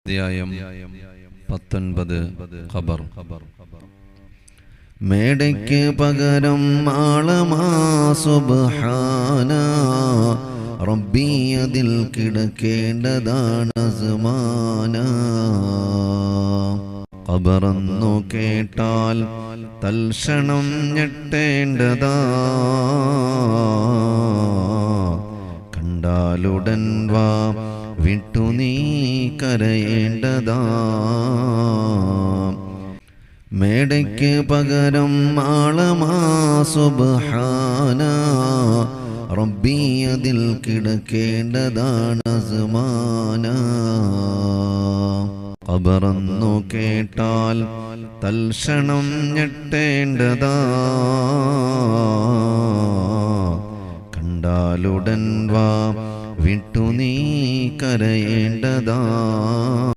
അധ്യായം 19 ഖബർ. മേടയ്ക്ക് പകരം ആളമാ സുബ്ഹാന റബ്ബി അതിൽ കിടക്കേണ്ടതാണ് സമാന. ഖബറെന്നു കേട്ടാൽ തൽക്ഷണം ഞെട്ടേണ്ടതാ, കണ്ടാലുടൻ വാ വിട്ടു നീ കരയേണ്ടതാ. മേടയ്ക്ക് പകരം ആളമാ സുബ്ഹാന റബ്ബി അതിൽ കിടക്കേണ്ടതാണ് സമാന. ഖബറെന്നു കേട്ടാൽ തൽക്ഷണം ഞെട്ടേണ്ടതാ, കണ്ടാലുടൻ വാ വിട്ടു നീ കരയേണ്ടതാ.